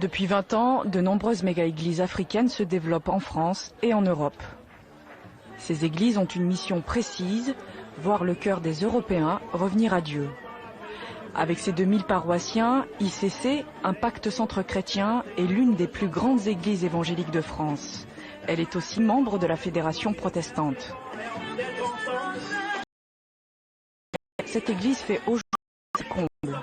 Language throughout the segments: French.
Depuis 20 ans, de nombreuses méga-églises africaines se développent en France et en Europe. Ces églises ont une mission précise, voir le cœur des Européens revenir à Dieu. Avec ses 2000 paroissiens, ICC, Impact Centre Chrétien, est l'une des plus grandes églises évangéliques de France. Elle est aussi membre de la Fédération protestante. Cette église fait aujourd'hui ses combles.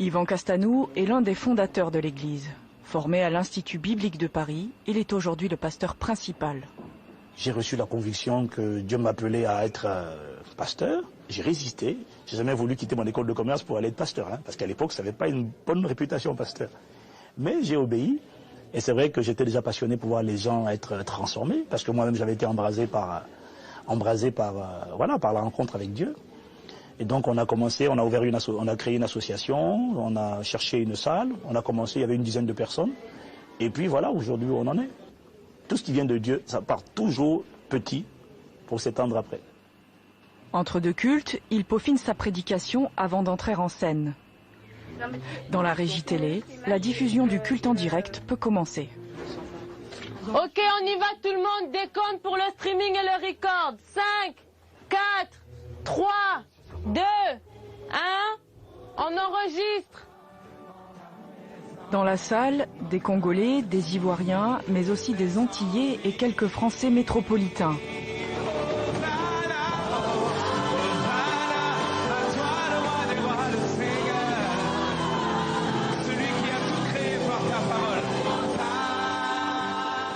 Yvan Castanou est l'un des fondateurs de l'église. Formé à l'Institut biblique de Paris, il est aujourd'hui le pasteur principal. J'ai reçu la conviction que Dieu m'appelait à être pasteur. J'ai résisté. J'ai jamais voulu quitter mon école de commerce pour aller être pasteur, parce qu'à l'époque, ça n'avait pas une bonne réputation, pasteur. Mais j'ai obéi. Et c'est vrai que j'étais déjà passionné pour voir les gens être transformés, parce que moi-même, j'avais été embrasé par la rencontre avec Dieu. Et donc on a commencé, on a créé une association, on a cherché une salle, on a commencé, il y avait une dizaine de personnes. Et puis voilà, aujourd'hui on en est. Tout ce qui vient de Dieu, ça part toujours petit pour s'étendre après. Entre deux cultes, il peaufine sa prédication avant d'entrer en scène. Dans la régie télé, la diffusion du culte en direct peut commencer. Ok, on y va tout le monde, décompte pour le streaming et le record. 5, 4, 3, 2, 1, on enregistre. Dans la salle, des Congolais, des Ivoiriens, mais aussi des Antillais et quelques Français métropolitains.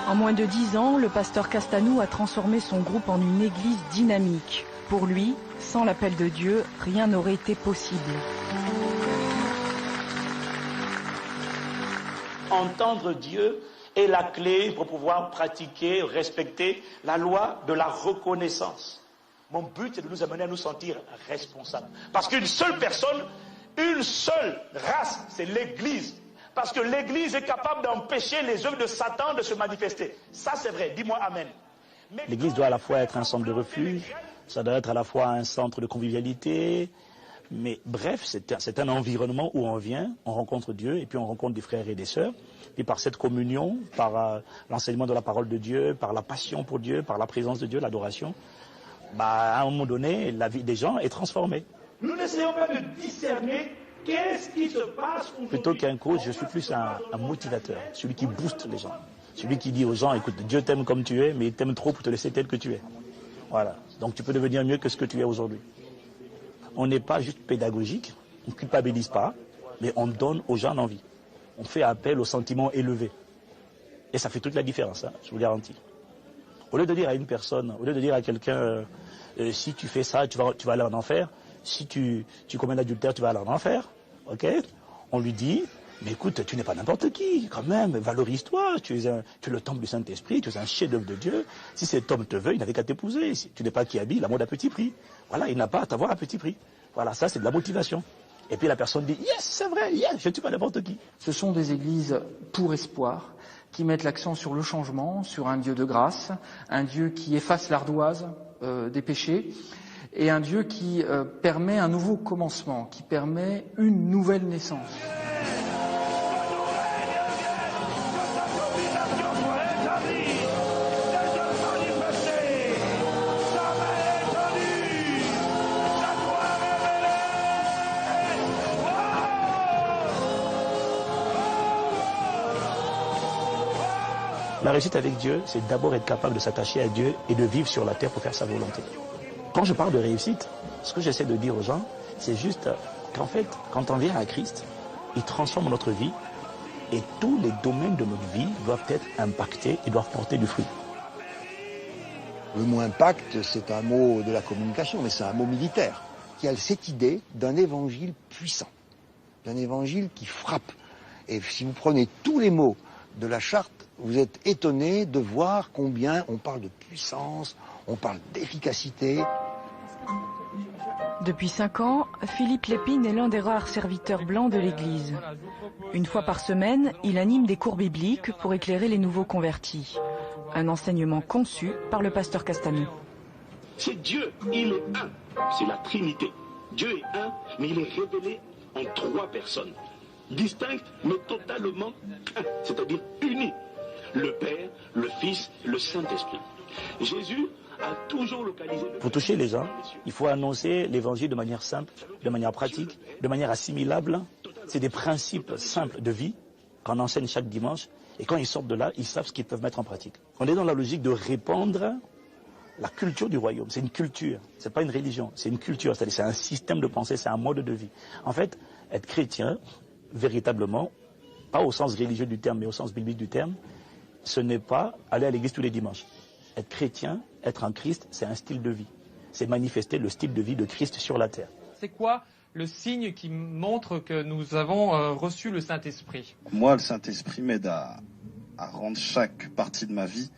En moins de 10 ans, le pasteur Castanou a transformé son groupe en une église dynamique. Pour lui, sans l'appel de Dieu, rien n'aurait été possible. Entendre Dieu est la clé pour pouvoir pratiquer, respecter la loi de la reconnaissance. Mon but, c'est de nous amener à nous sentir responsables. Parce qu'une seule personne, une seule race, c'est l'Église. Parce que l'Église est capable d'empêcher les œuvres de Satan de se manifester. Ça, c'est vrai. Dis-moi Amen. L'Église doit à la fois être un centre de refuge, ça doit être à la fois un centre de convivialité. Mais bref, c'est un environnement où on vient, on rencontre Dieu, et puis on rencontre des frères et des sœurs. Et par cette communion, par l'enseignement de la parole de Dieu, par la passion pour Dieu, par la présence de Dieu, l'adoration, à un moment donné, la vie des gens est transformée. Nous n'essayons pas de discerner qu'est-ce qui se passe. Plutôt qu'un coach, je suis plus un motivateur, celui qui booste les gens. Celui qui dit aux gens, écoute, Dieu t'aime comme tu es, mais il t'aime trop pour te laisser tel que tu es. Voilà. Donc tu peux devenir mieux que ce que tu es aujourd'hui. On n'est pas juste pédagogique, on ne culpabilise pas, mais on donne aux gens l'envie. On fait appel aux sentiments élevés. Et ça fait toute la différence, je vous garantis. Au lieu de dire à une personne, au lieu de dire à quelqu'un, si tu fais ça, tu vas aller en enfer, si tu commets l'adultère, tu vas aller en enfer, ok? On lui dit, mais écoute, tu n'es pas n'importe qui, quand même, valorise-toi, tu es le temple du Saint-Esprit, tu es un chef-d'œuvre de Dieu. Si cet homme te veut, il n'avait qu'à t'épouser. Si tu n'es pas qui habille, l'amour à petit prix. Voilà, il n'a pas à t'avoir à petit prix. Voilà, ça c'est de la motivation. Et puis la personne dit, yes, c'est vrai, yes, je ne suis pas n'importe qui. Ce sont des églises pour espoir, qui mettent l'accent sur le changement, sur un Dieu de grâce, un Dieu qui efface l'ardoise des péchés, et un Dieu qui permet un nouveau commencement, qui permet une nouvelle naissance. La réussite avec Dieu, c'est d'abord être capable de s'attacher à Dieu et de vivre sur la terre pour faire sa volonté. Quand je parle de réussite, ce que j'essaie de dire aux gens, c'est juste qu'en fait, quand on vient à Christ, il transforme notre vie et tous les domaines de notre vie doivent être impactés et doivent porter du fruit. Le mot impact, c'est un mot de la communication, mais c'est un mot militaire, qui a cette idée d'un évangile puissant, d'un évangile qui frappe. Et si vous prenez tous les mots de la charte, vous êtes étonné de voir combien on parle de puissance, on parle d'efficacité. Depuis 5 ans, Philippe Lépine est l'un des rares serviteurs blancs de l'Église. Une fois par semaine, il anime des cours bibliques pour éclairer les nouveaux convertis. Un enseignement conçu par le pasteur Castanou. C'est Dieu, il est un, c'est la Trinité. Dieu est un, mais il est révélé en 3 personnes, distinctes mais totalement un, c'est-à-dire unies. Le Père, le Fils, le Saint-Esprit. Jésus a toujours localisé... Pour toucher les gens, il faut annoncer l'évangile de manière simple, de manière pratique, de manière assimilable. C'est des principes simples de vie qu'on enseigne chaque dimanche. Et quand ils sortent de là, ils savent ce qu'ils peuvent mettre en pratique. On est dans la logique de répandre la culture du royaume. C'est une culture, c'est pas une religion, c'est une culture. C'est-à-dire c'est un système de pensée, c'est un mode de vie. En fait, être chrétien, véritablement, pas au sens religieux du terme, mais au sens biblique du terme, ce n'est pas aller à l'église tous les dimanches. Être chrétien, être en Christ, c'est un style de vie. C'est manifester le style de vie de Christ sur la terre. C'est quoi le signe qui montre que nous avons reçu le Saint-Esprit? Moi, le Saint-Esprit m'aide à rendre chaque partie de ma vie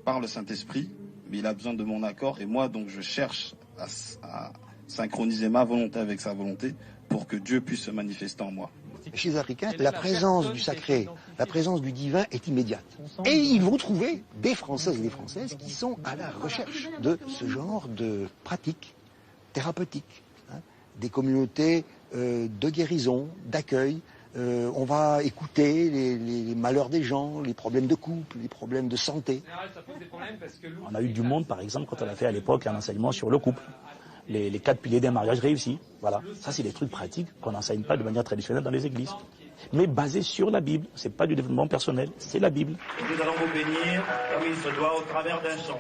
par le Saint-Esprit, mais il a besoin de mon accord et moi, donc, je cherche à synchroniser ma volonté avec sa volonté pour que Dieu puisse se manifester en moi. Chez les Africains, la présence du sacré, la présence du divin est immédiate. Et ils vont trouver des Françaises et des Françaises qui sont à la recherche de ce genre de pratiques thérapeutiques, hein, des communautés de guérison, d'accueil. On va écouter les malheurs des gens, les problèmes de couple, les problèmes de santé. On a eu du monde, par exemple, quand on a fait à l'époque un enseignement sur le couple. Les 4 piliers d'un mariage réussi. Voilà. Ça, c'est des trucs pratiques qu'on n'enseigne pas de manière traditionnelle dans les églises. Mais basés sur la Bible. C'est pas du développement personnel, c'est la Bible. Nous allons vous bénir comme il se doit au travers d'un chant.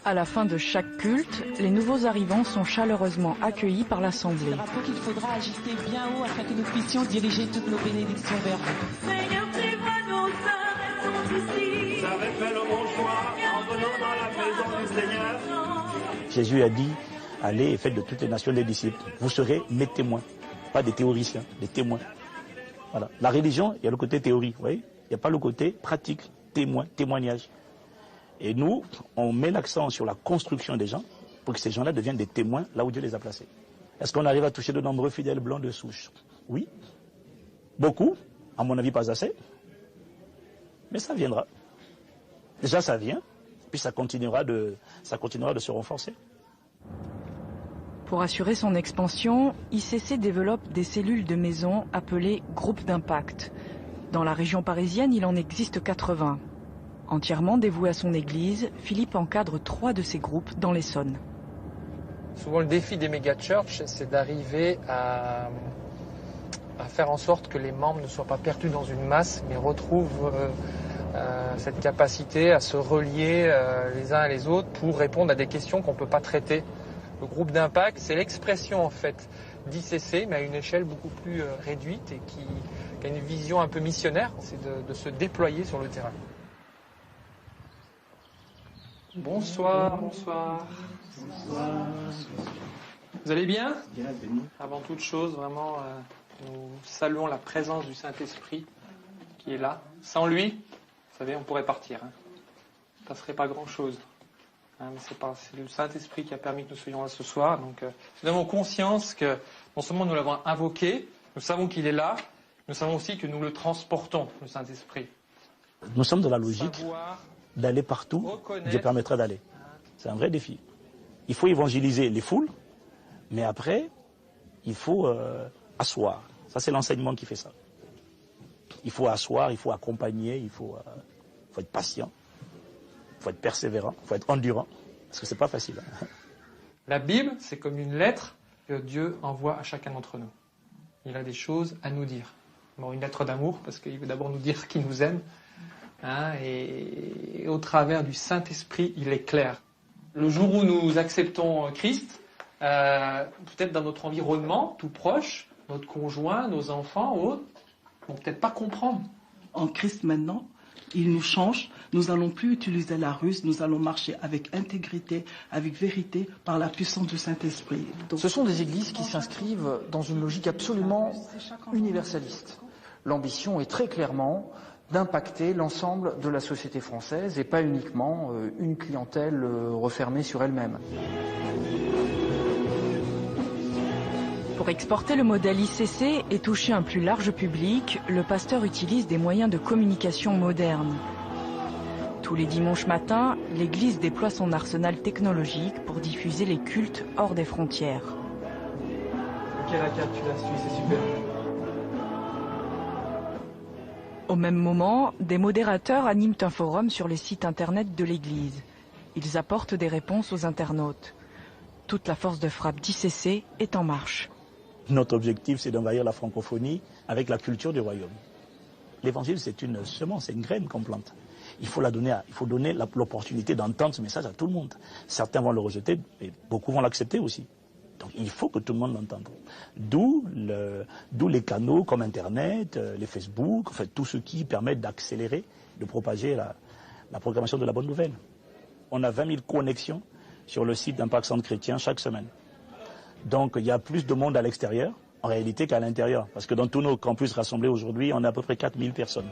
À la fin de chaque culte, les nouveaux arrivants sont chaleureusement accueillis par l'Assemblée. Je rappelle qu'il faudra agiter bien haut afin que nous puissions diriger toutes nos bénédictions vers vous. Seigneur, tu vois nos âmes sont ici. Vous avez fait le bon choix en venant dans la maison du Seigneur. Jésus a dit, allez et faites de toutes les nations des disciples. Vous serez mes témoins, pas des théoriciens, des témoins. Voilà. La religion, il y a le côté théorie, vous voyez. Il n'y a pas le côté pratique, témoin, témoignage. Et nous, on met l'accent sur la construction des gens pour que ces gens-là deviennent des témoins là où Dieu les a placés. Est-ce qu'on arrive à toucher de nombreux fidèles blancs de souche? Oui. Beaucoup, à mon avis pas assez. Mais ça viendra. Déjà ça vient, puis ça continuera de se renforcer. Pour assurer son expansion, ICC développe des cellules de maison appelées groupes d'impact. Dans la région parisienne, il en existe 80. Entièrement dévoué à son église, Philippe encadre 3 de ces groupes dans l'Essonne. Souvent, le défi des méga-churches, c'est d'arriver à faire en sorte que les membres ne soient pas perdus dans une masse, mais retrouvent cette capacité à se relier les uns à les autres pour répondre à des questions qu'on ne peut pas traiter. Le groupe d'impact, c'est l'expression en fait d'ICC, mais à une échelle beaucoup plus réduite et qui a une vision un peu missionnaire, c'est de se déployer sur le terrain. Bonsoir, bonsoir. Vous allez bien? Avant toute chose, vraiment, nous saluons la présence du Saint-Esprit qui est là. Sans lui, vous savez, on pourrait partir. Hein. Ça ne serait pas grand-chose. Hein, mais c'est le Saint-Esprit qui a permis que nous soyons là ce soir. Donc, nous avons conscience que non seulement nous l'avons invoqué, nous savons qu'il est là, nous savons aussi que nous le transportons, le Saint-Esprit. Nous sommes dans la logique d'aller partout, Dieu permettra d'aller. C'est un vrai défi. Il faut évangéliser les foules, mais après, il faut asseoir. Ça, c'est l'enseignement qui fait ça. Il faut asseoir, il faut accompagner, il faut être patient, il faut être persévérant, il faut être endurant, parce que c'est pas facile. La Bible, c'est comme une lettre que Dieu envoie à chacun d'entre nous. Il a des choses à nous dire. Bon, une lettre d'amour, parce qu'il veut d'abord nous dire qu'il nous aime. Hein, et au travers du Saint-Esprit, il est clair. Le jour où nous acceptons Christ, peut-être dans notre environnement tout proche, notre conjoint, nos enfants, autres, vont peut-être pas comprendre. En Christ maintenant, il nous change. Nous n'allons plus utiliser la ruse, nous allons marcher avec intégrité, avec vérité, par la puissance du Saint-Esprit. Donc, ce sont des églises qui s'inscrivent dans une logique absolument universaliste. L'ambition est très clairement d'impacter l'ensemble de la société française et pas uniquement une clientèle refermée sur elle-même. Pour exporter le modèle ICC et toucher un plus large public, le pasteur utilise des moyens de communication modernes. Tous les dimanches matins, l'église déploie son arsenal technologique pour diffuser les cultes hors des frontières. Ok, la carte, tu la suis, c'est super. Au même moment, des modérateurs animent un forum sur les sites internet de l'église. Ils apportent des réponses aux internautes. Toute la force de frappe d'ICC est en marche. Notre objectif, c'est d'envahir la francophonie avec la culture du royaume. L'évangile, c'est une semence, c'est une graine qu'on plante. Il faut donner l'opportunité d'entendre ce message à tout le monde. Certains vont le rejeter, mais beaucoup vont l'accepter aussi. Donc il faut que tout le monde l'entende. D'où les canaux comme Internet, les Facebook, en fait, tout ce qui permet d'accélérer, de propager la proclamation de la bonne nouvelle. On a 20 000 connexions sur le site d'Impact Centre Chrétien chaque semaine. Donc il y a plus de monde à l'extérieur, en réalité, qu'à l'intérieur. Parce que dans tous nos campus rassemblés aujourd'hui, on a à peu près 4 000 personnes.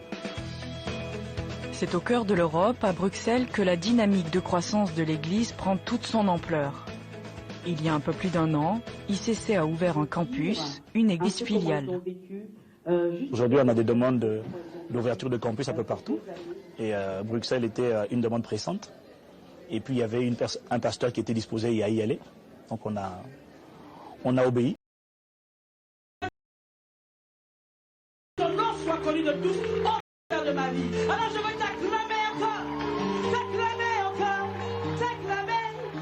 C'est au cœur de l'Europe, à Bruxelles, que la dynamique de croissance de l'Église prend toute son ampleur. Il y a un peu plus d'1 an, ICC a ouvert un campus, une église filiale. Aujourd'hui, on a des demandes d'ouverture de campus un peu partout. Et Bruxelles était une demande pressante. Et puis, il y avait un pasteur qui était disposé à y aller. Donc, on a obéi. Ton nom soit connu de tous, au cœur de ma vie. Alors, je veux t'acclamer encore.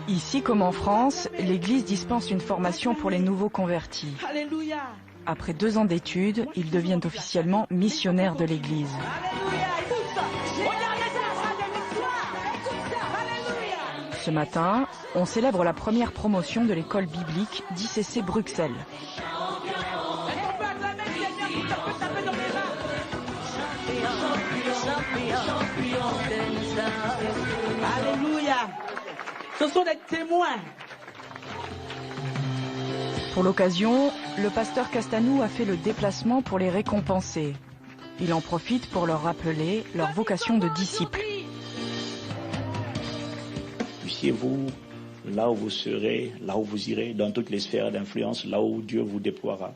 Ici comme en France, l'Église dispense une formation pour les nouveaux convertis. Alléluia. Après 2 ans d'études, ils deviennent officiellement missionnaires de l'Église. Ce matin, on célèbre la première promotion de l'école biblique d'ICC Bruxelles. Alléluia. Ce sont des témoins. Pour l'occasion, le pasteur Castanou a fait le déplacement pour les récompenser. Il en profite pour leur rappeler leur vocation de disciples. Puissiez-vous, là où vous serez, là où vous irez, dans toutes les sphères d'influence, là où Dieu vous déploiera,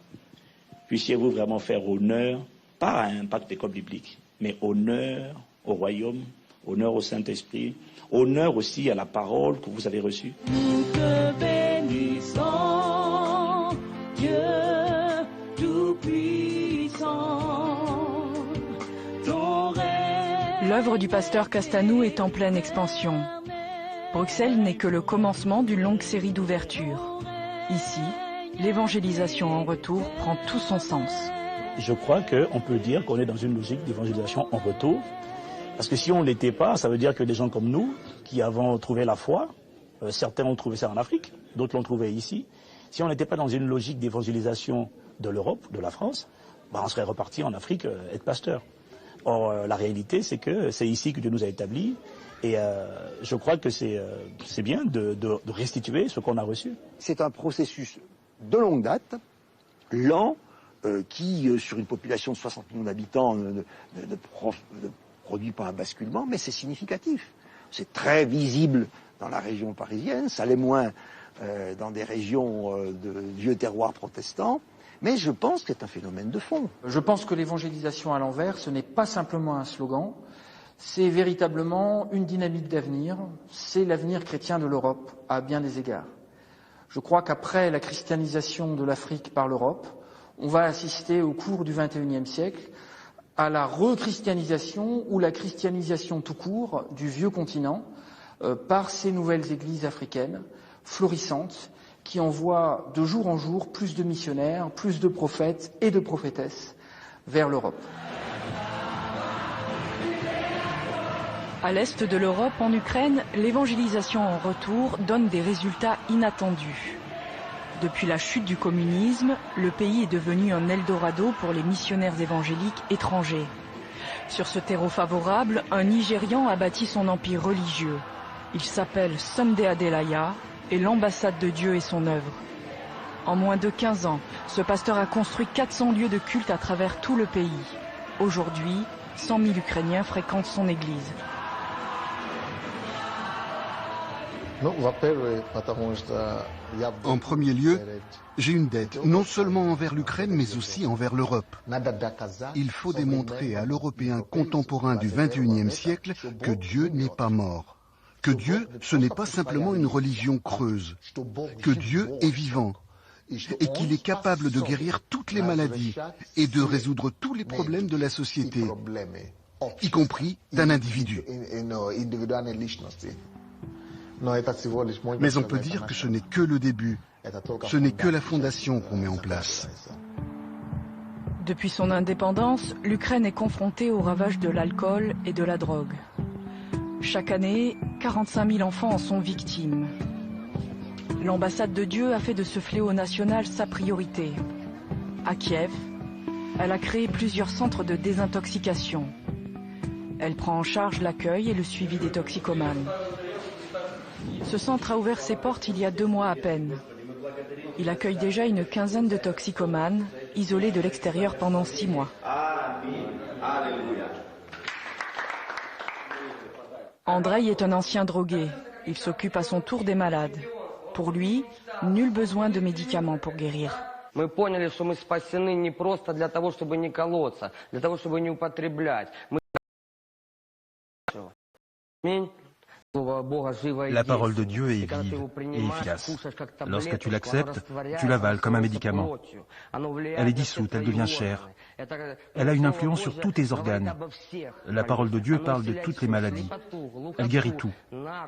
puissiez-vous vraiment faire honneur, pas à Impact École Biblique, mais honneur au royaume, honneur au Saint-Esprit, honneur aussi à la parole que vous avez reçue. Nous te bénissons, Dieu Tout-Puissant. L'œuvre du pasteur Castanou est en pleine expansion. Bruxelles n'est que le commencement d'une longue série d'ouvertures. Ici, l'évangélisation en retour prend tout son sens. Je crois qu'on peut dire qu'on est dans une logique d'évangélisation en retour. Parce que si on ne l'était pas, ça veut dire que des gens comme nous, qui avons trouvé la foi, certains ont trouvé ça en Afrique, d'autres l'ont trouvé ici. Si on n'était pas dans une logique d'évangélisation de l'Europe, de la France, on serait reparti en Afrique être pasteur. Or, la réalité, c'est que c'est ici que Dieu nous a établis. Et je crois que c'est bien de restituer ce qu'on a reçu. C'est un processus de longue date, lent, qui, sur une population de 60 millions d'habitants, ne produit pas un basculement, mais c'est significatif. C'est très visible dans la région parisienne, ça l'est moins dans des régions de vieux terroirs protestants, mais je pense que c'est un phénomène de fond. Je pense que l'évangélisation à l'envers, ce n'est pas simplement un slogan, c'est véritablement une dynamique d'avenir, c'est l'avenir chrétien de l'Europe à bien des égards. Je crois qu'après la christianisation de l'Afrique par l'Europe, on va assister au cours du XXIe siècle à la rechristianisation ou la christianisation tout court du vieux continent par ces nouvelles églises africaines florissantes qui envoient de jour en jour plus de missionnaires, plus de prophètes et de prophétesses vers l'Europe. À l'est de l'Europe, en Ukraine, l'évangélisation en retour donne des résultats inattendus. Depuis la chute du communisme, le pays est devenu un Eldorado pour les missionnaires évangéliques étrangers. Sur ce terreau favorable, un Nigérian a bâti son empire religieux. Il s'appelle Sunday Adelaya et l'ambassade de Dieu est son œuvre. En moins de 15 ans, ce pasteur a construit 400 lieux de culte à travers tout le pays. Aujourd'hui, 100 000 Ukrainiens fréquentent son église. En premier lieu, j'ai une dette, non seulement envers l'Ukraine, mais aussi envers l'Europe. Il faut démontrer à l'Européen contemporain du XXIe siècle que Dieu n'est pas mort. Que Dieu, ce n'est pas simplement une religion creuse. Que Dieu est vivant. Et qu'il est capable de guérir toutes les maladies et de résoudre tous les problèmes de la société, y compris d'un individu. Mais on peut dire que ce n'est que le début, ce n'est que la fondation qu'on met en place. Depuis son indépendance, l'Ukraine est confrontée aux ravages de l'alcool et de la drogue. Chaque année, 45 000 enfants en sont victimes. L'ambassade de Dieu a fait de ce fléau national sa priorité. À Kiev, elle a créé plusieurs centres de désintoxication. Elle prend en charge l'accueil et le suivi des toxicomanes. Ce centre a ouvert ses portes il y a 2 mois à peine. Il accueille déjà une quinzaine de toxicomanes, isolés de l'extérieur pendant 6 mois. Andrei est un ancien drogué. Il s'occupe à son tour des malades. Pour lui, nul besoin de médicaments pour guérir. Мы поняли, что мы спасены не просто для того, чтобы не колоться, для того, чтобы не употреблять. La parole de Dieu est vive et efficace. Lorsque tu l'acceptes, tu l'avales comme un médicament. Elle est dissoute, elle devient chair. Elle a une influence sur tous tes organes. La parole de Dieu parle de toutes les maladies. Elle guérit tout.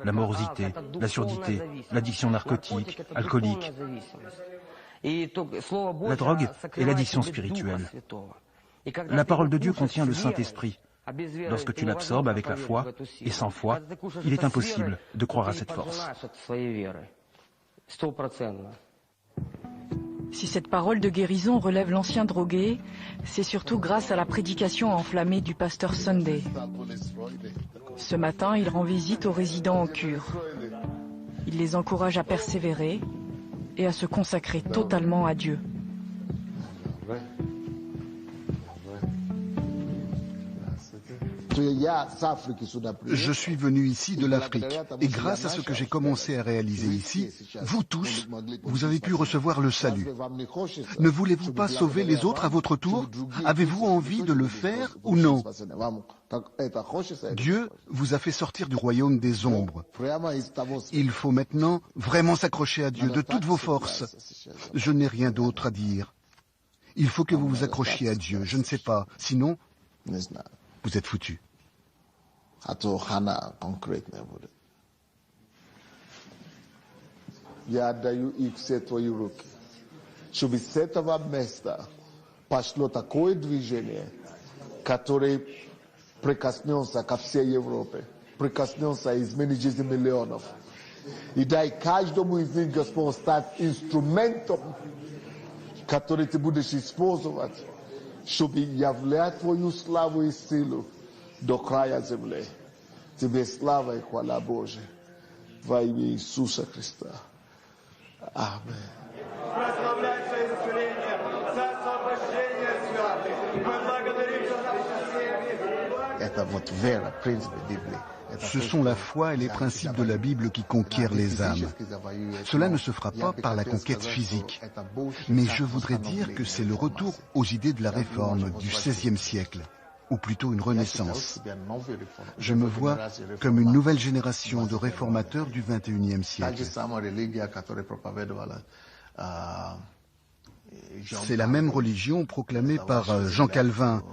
La morosité, la surdité, l'addiction narcotique, alcoolique. La drogue est l'addiction spirituelle. La parole de Dieu contient le Saint-Esprit. Lorsque tu l'absorbes avec la foi, et sans foi, il est impossible de croire à cette force. Si cette parole de guérison relève l'ancien drogué, c'est surtout grâce à la prédication enflammée du pasteur Sunday. Ce matin, il rend visite aux résidents en cure. Il les encourage à persévérer et à se consacrer totalement à Dieu. Je suis venu ici de l'Afrique et grâce à ce que j'ai commencé à réaliser ici, vous tous, vous avez pu recevoir le salut. Ne voulez-vous pas sauver les autres à votre tour? Avez-vous envie de le faire ou non? Dieu vous a fait sortir du royaume des ombres. Il faut maintenant vraiment s'accrocher à Dieu de toutes vos forces. Je n'ai rien d'autre à dire. Il faut que vous vous accrochiez à Dieu, je ne sais pas, sinon, vous êtes foutus. прикоснется ко всей Европе, прикоснется изменить жизнь миллионов. И дай каждому из них, Господь, стать инструментом, который ты будешь использовать, чтобы являть Твою славу и силу до края земли. Тебе слава и хвала Божия во имя Иисуса Христа. Аминь. Прославляйся исцеление, за освобождение святых. Мы благодарим за Ce sont la foi et les principes de la Bible qui conquièrent les âmes. Cela ne se fera pas par la conquête physique. Mais je voudrais dire que c'est le retour aux idées de la réforme du XVIe siècle, ou plutôt une renaissance. Je me vois comme une nouvelle génération de réformateurs du XXIe siècle. C'est la même religion proclamée par Jean Calvin,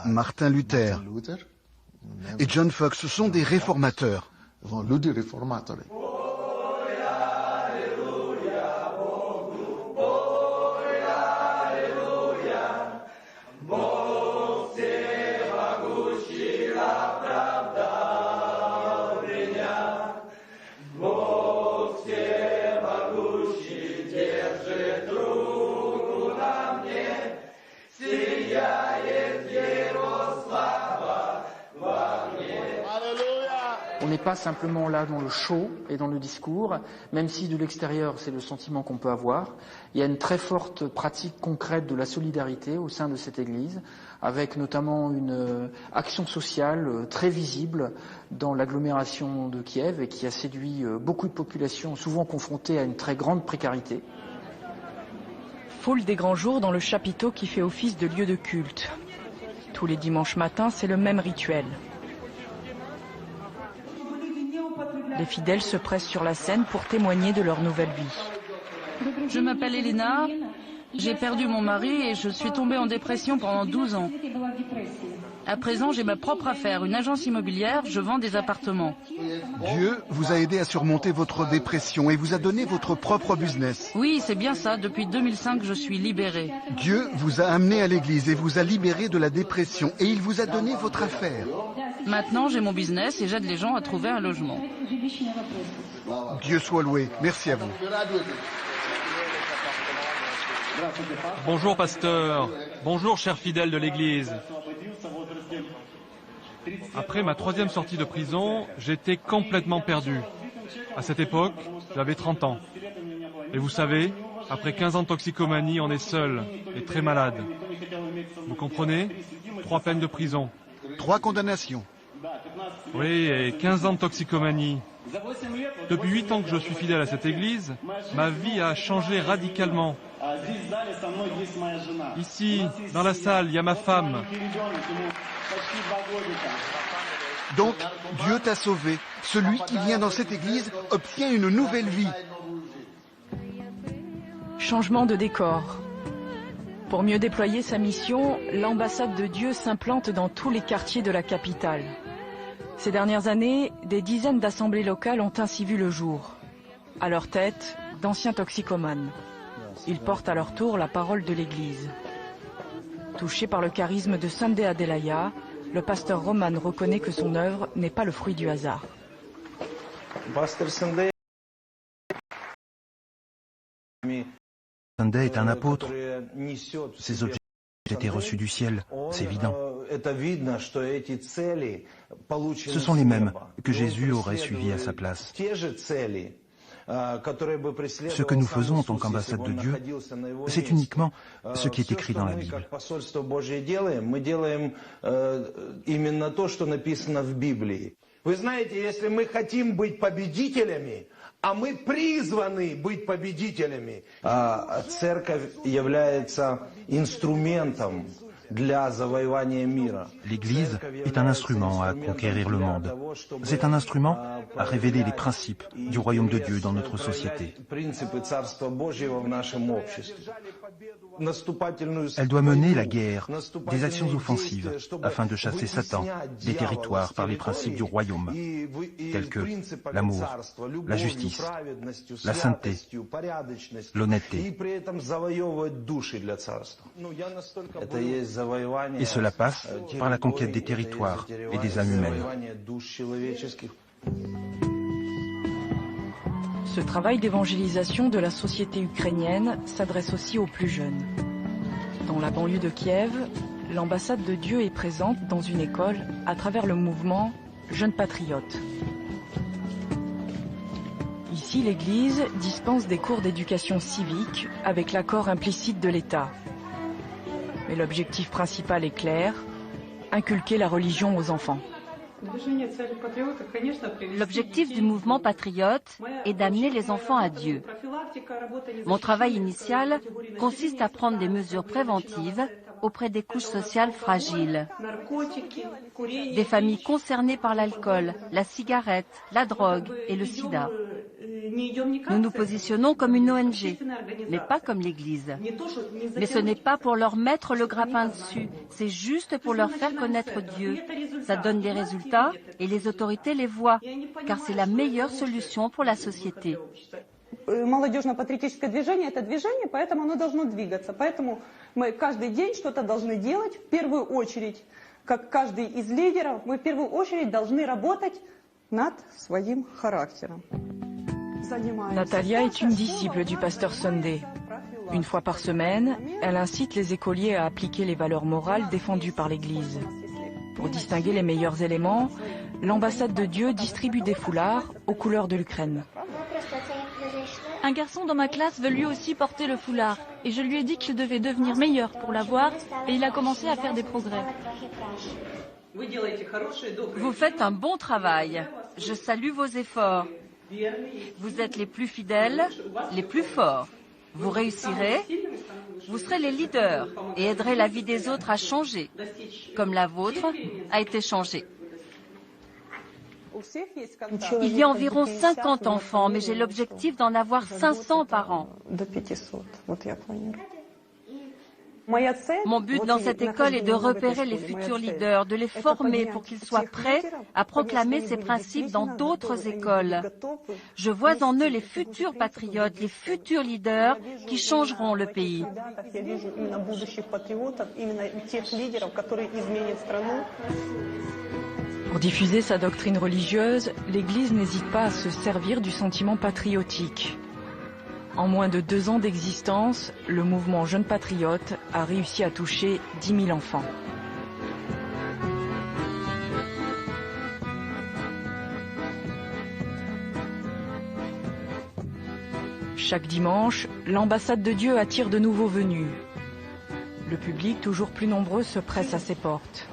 Martin Luther et John Fox. Ce sont des réformateurs. On n'est pas simplement là dans le show et dans le discours, même si de l'extérieur c'est le sentiment qu'on peut avoir. Il y a une très forte pratique concrète de la solidarité au sein de cette Église, avec notamment une action sociale très visible dans l'agglomération de Kiev et qui a séduit beaucoup de populations souvent confrontées à une très grande précarité. Foule des grands jours dans le chapiteau qui fait office de lieu de culte. Tous les dimanches matins, c'est le même rituel. Les fidèles se pressent sur la scène pour témoigner de leur nouvelle vie. Je m'appelle Elena, j'ai perdu mon mari et je suis tombée en dépression pendant 12 ans. À présent, j'ai ma propre affaire, une agence immobilière, je vends des appartements. Dieu vous a aidé à surmonter votre dépression et vous a donné votre propre business. Oui, c'est bien ça, depuis 2005, je suis libérée. Dieu vous a amené à l'église et vous a libéré de la dépression et il vous a donné votre affaire. Maintenant, j'ai mon business et j'aide les gens à trouver un logement. Dieu soit loué. Merci à vous. Bonjour pasteur, bonjour chers fidèles de l'église. Après ma 3e sortie de prison, j'étais complètement perdu. À cette époque, j'avais 30 ans. Et vous savez, après 15 ans de toxicomanie, on est seul et très malade. Vous comprenez? 3 peines de prison. 3 condamnations. Oui, et 15 ans de toxicomanie. Depuis 8 ans que je suis fidèle à cette église, ma vie a changé radicalement. Ici, dans la salle, il y a ma femme. Donc, Dieu t'a sauvé. Celui qui vient dans cette église obtient une nouvelle vie. Changement de décor. Pour mieux déployer sa mission, l'ambassade de Dieu s'implante dans tous les quartiers de la capitale. Ces dernières années, des dizaines d'assemblées locales ont ainsi vu le jour. À leur tête, d'anciens toxicomanes. Ils portent à leur tour la parole de l'Église. Touché par le charisme de Sunday Adelaya, le pasteur Roman reconnaît que son œuvre n'est pas le fruit du hasard. Sunday est un apôtre. Ses objectifs ont été reçus du ciel, c'est évident. Ce sont les mêmes que Jésus aurait suivis à sa place. Ce que nous faisons en tant qu'ambassade de Dieu, c'est uniquement ce qui est écrit dans la Bible. Вы знаете, если мы хотим быть победителями, а мы призваны быть победителями, церковь является инструментом для завоевания мира. L'Église est un instrument à conquérir le monde. C'est un instrument à révéler les principes du royaume de Dieu dans notre société. Elle doit mener la guerre, des actions offensives, afin de chasser Satan des territoires par les principes du royaume, tels que l'amour, la justice, la sainteté, l'honnêteté. Et cela passe par la conquête des territoires et des âmes humaines. Ce travail d'évangélisation de la société ukrainienne s'adresse aussi aux plus jeunes. Dans la banlieue de Kiev, l'ambassade de Dieu est présente dans une école à travers le mouvement Jeunes Patriotes. Ici, l'Église dispense des cours d'éducation civique avec l'accord implicite de l'État. Mais l'objectif principal est clair, inculquer la religion aux enfants. L'objectif du mouvement patriote est d'amener les enfants à Dieu. Mon travail initial consiste à prendre des mesures préventives auprès des couches sociales fragiles, des familles concernées par l'alcool, la cigarette, la drogue et le sida. Nous nous positionnons comme une ONG, mais pas comme l'Église. Mais ce n'est pas pour leur mettre le grappin dessus, c'est juste pour leur faire connaître Dieu. Ça donne des résultats et les autorités les voient, car c'est la meilleure solution pour la société. Молодежно-патриотическое движение – это движение, поэтому оно должно двигаться. Поэтому мы каждый день что-то должны делать. В первую очередь, как каждый из лидеров, мы в первую очередь должны работать над своим характером. Natalia est une disciple du pasteur Sunday. Une fois par semaine, elle incite les écoliers à appliquer les valeurs morales défendues par l'Église. Pour distinguer les meilleurs éléments, l'ambassade de Dieu distribue des foulards aux couleurs de l'Ukraine. Un garçon dans ma classe veut lui aussi porter le foulard. Et je lui ai dit qu'il devait devenir meilleur pour l'avoir et il a commencé à faire des progrès. Vous faites un bon travail. Je salue vos efforts. Vous êtes les plus fidèles, les plus forts. Vous réussirez, vous serez les leaders et aiderez la vie des autres à changer, comme la vôtre a été changée. Il y a environ 50 enfants, mais j'ai l'objectif d'en avoir 500 par an. Mon but dans cette école est de repérer les futurs leaders, de les former pour qu'ils soient prêts à proclamer ces principes dans d'autres écoles. Je vois en eux les futurs patriotes, les futurs leaders qui changeront le pays. Pour diffuser sa doctrine religieuse, l'Église n'hésite pas à se servir du sentiment patriotique. En moins de 2 ans d'existence, le mouvement Jeunes Patriotes a réussi à toucher 10 000 enfants. Chaque dimanche, l'ambassade de Dieu attire de nouveaux venus. Le public, toujours plus nombreux, se presse à ses portes.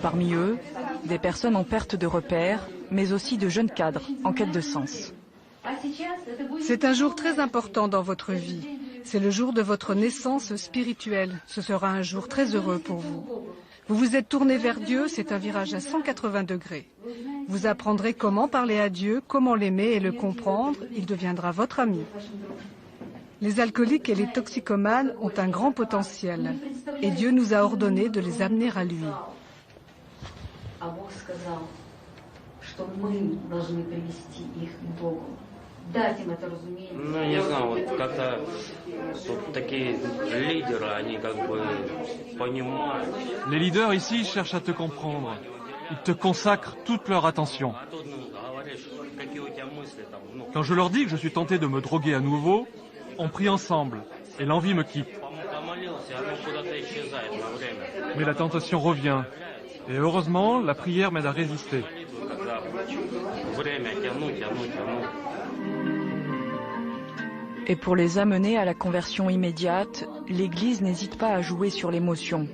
Parmi eux, des personnes en perte de repères, mais aussi de jeunes cadres en quête de sens. C'est un jour très important dans votre vie. C'est le jour de votre naissance spirituelle. Ce sera un jour très heureux pour vous. Vous vous êtes tourné vers Dieu, c'est un virage à 180 degrés. Vous apprendrez comment parler à Dieu, comment l'aimer et le comprendre. Il deviendra votre ami. Les alcooliques et les toxicomanes ont un grand potentiel. Et Dieu nous a ordonné de les amener à lui. Les leaders ici cherchent à te comprendre. Ils te consacrent toute leur attention. Quand je leur dis que je suis tenté de me droguer à nouveau, on prie ensemble et l'envie me quitte. Mais la tentation revient. Et heureusement, la prière m'aide à résister. Et pour les amener à la conversion immédiate, l'Église n'hésite pas à jouer sur l'émotion.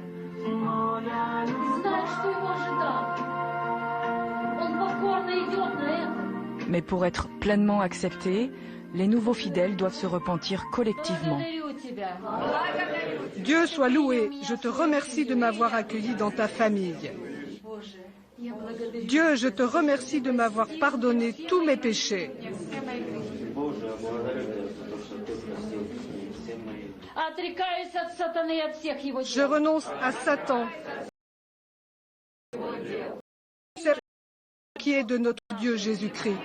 Mais pour être pleinement acceptés, les nouveaux fidèles doivent se repentir collectivement. Dieu soit loué, je te remercie de m'avoir accueilli dans ta famille. Dieu, je te remercie de m'avoir pardonné tous mes péchés. Je renonce à Satan, qui est de notre Dieu Jésus-Christ.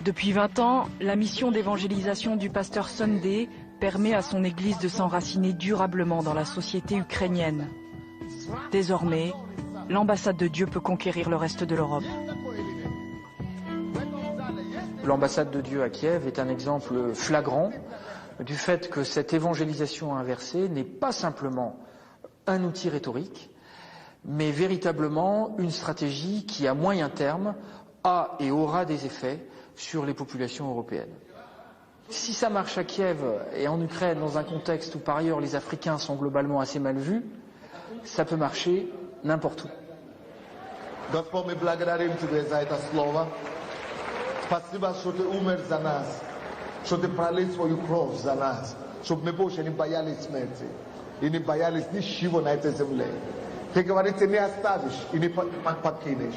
Depuis 20 ans, la mission d'évangélisation du pasteur Sunday permet à son Église de s'enraciner durablement dans la société ukrainienne. Désormais, l'ambassade de Dieu peut conquérir le reste de l'Europe. L'ambassade de Dieu à Kiev est un exemple flagrant du fait que cette évangélisation inversée n'est pas simplement un outil rhétorique, mais véritablement une stratégie qui, à moyen terme, a et aura des effets sur les populations européennes. Si ça marche à Kiev et en Ukraine, dans un contexte où par ailleurs les Africains sont globalement assez mal vus, ça peut marcher n'importe où. Господь, мы благодарим Тебя за это слово. Спасибо, что Ты умер за нас, что Ты пролил свою кровь за нас, чтобы мы больше не боялись смерти и не боялись ничего на этой земле. Ты говоришь, Ты не оставишь и не покинешь.